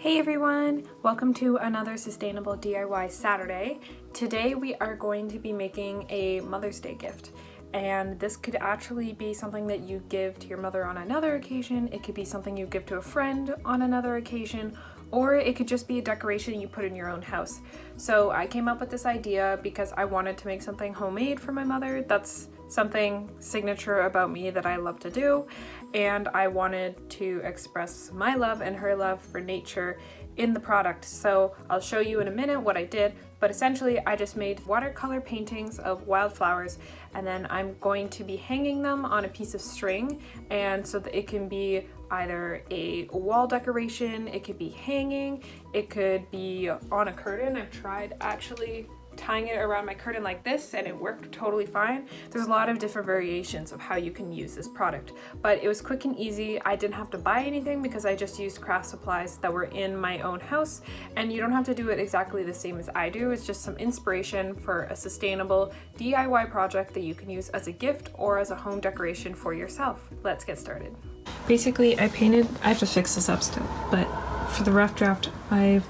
Hey everyone! Welcome to another Sustainable DIY Saturday. Today we are going to be making a Mother's Day gift. And this could actually be something that you give to your mother on another occasion. It could be something you give to a friend on another occasion, or it could just be a decoration you put in your own house. So I came up with this idea because I wanted to make something homemade for my mother. That's something signature about me that I love to do, and I wanted to express my love and her love for nature in the product. So I'll show you in a minute what I did, but essentially I just made watercolor paintings of wildflowers, and then I'm going to be hanging them on a piece of string, and so that it can be either a wall decoration, it could be hanging, it could be on a curtain. I've tried actually tying it around my curtain like this and it worked totally fine. There's a lot of different variations of how you can use this product, but it was quick and easy. I didn't have to buy anything because I just used craft supplies that were in my own house, and you don't have to do it exactly the same as I do. It's just some inspiration for a sustainable DIY project that you can use as a gift or as a home decoration for yourself. Let's get started. Basically, I have to fix this up still, but for the rough draft, I've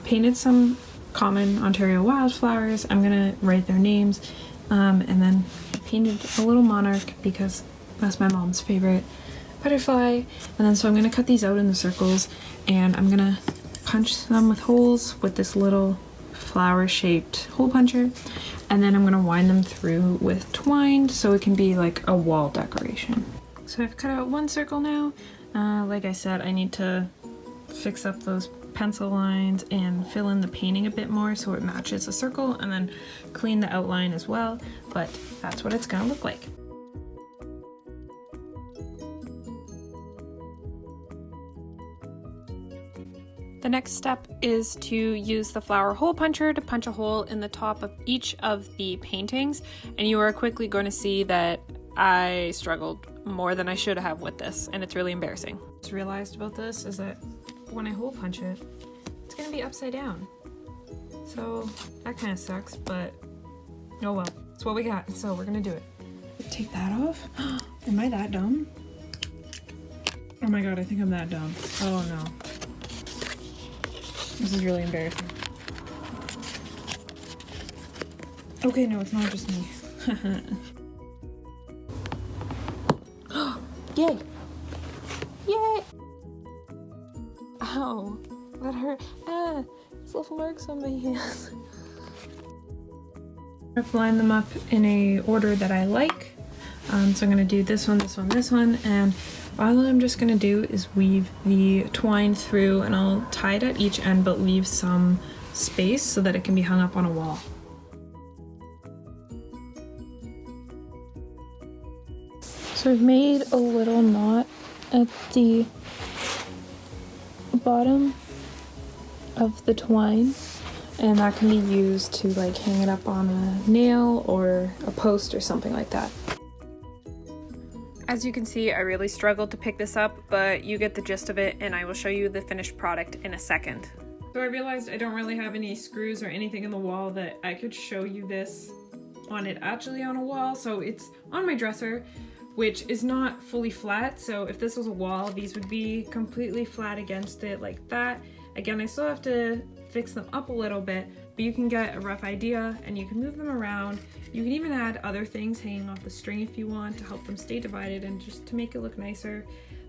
painted some common Ontario wildflowers. I'm gonna write their names, and then painted a little monarch because that's my mom's favorite butterfly. And then so I'm gonna cut these out in the circles, and I'm gonna punch them with holes with this little flower shaped hole puncher, and then I'm gonna wind them through with twine so it can be like a wall decoration. So I've cut out one circle now. Like I said, I need to fix up those pencil lines and fill in the painting a bit more so it matches the circle, and then clean the outline as well, but that's what it's gonna look like. The next step is to use the flower hole puncher to punch a hole in the top of each of the paintings, and you are quickly going to see that I struggled more than I should have with this, and it's really embarrassing. What I just realized about this is that when I hole punch it, it's gonna be upside down. So that kind of sucks, but oh well, it's what we got, so we're gonna do it. Take that off. Am I that dumb? Oh my god, I think I'm that dumb. Oh no. This is really embarrassing. Okay, no, it's not just me. Yay! Yay! Ow, that hurt. It's little marks on my hands. I've lined them up in a order that I like. So I'm gonna do this one, this one, this one, and all I'm just gonna do is weave the twine through, and I'll tie it at each end but leave some space so that it can be hung up on a wall. So I've made a little knot at the bottom of the twine, and that can be used to like hang it up on a nail or a post or something like that. As you can see, I really struggled to pick this up, but you get the gist of it, and I will show you the finished product in a second. So I realized I don't really have any screws or anything in the wall that I could show you this on it actually on a wall, so it's on my dresser, which is not fully flat, so if this was a wall, these would be completely flat against it like that. Again, I still have to fix them up a little bit, but you can get a rough idea, and you can move them around. You can even add other things hanging off the string if you want to help them stay divided and just to make it look nicer.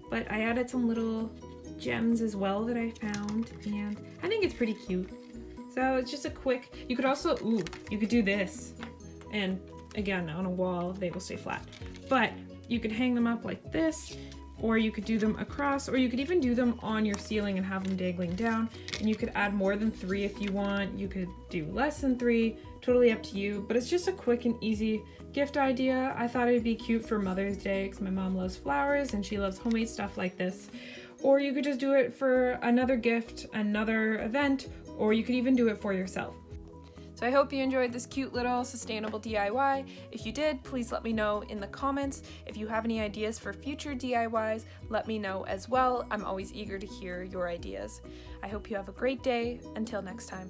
But I added some little gems as well that I found, and I think it's pretty cute. So it's just a quick, you could also, you could do this, and again, on a wall, they will stay flat. But you could hang them up like this, or you could do them across, or you could even do them on your ceiling and have them dangling down. And you could add more than 3 if you want. You could do less than 3, totally up to you. But it's just a quick and easy gift idea. I thought it'd be cute for Mother's Day because my mom loves flowers and she loves homemade stuff like this. Or you could just do it for another gift, another event, or you could even do it for yourself. So I hope you enjoyed this cute little sustainable DIY. If you did, please let me know in the comments. If you have any ideas for future DIYs, let me know as well. I'm always eager to hear your ideas. I hope you have a great day. Until next time.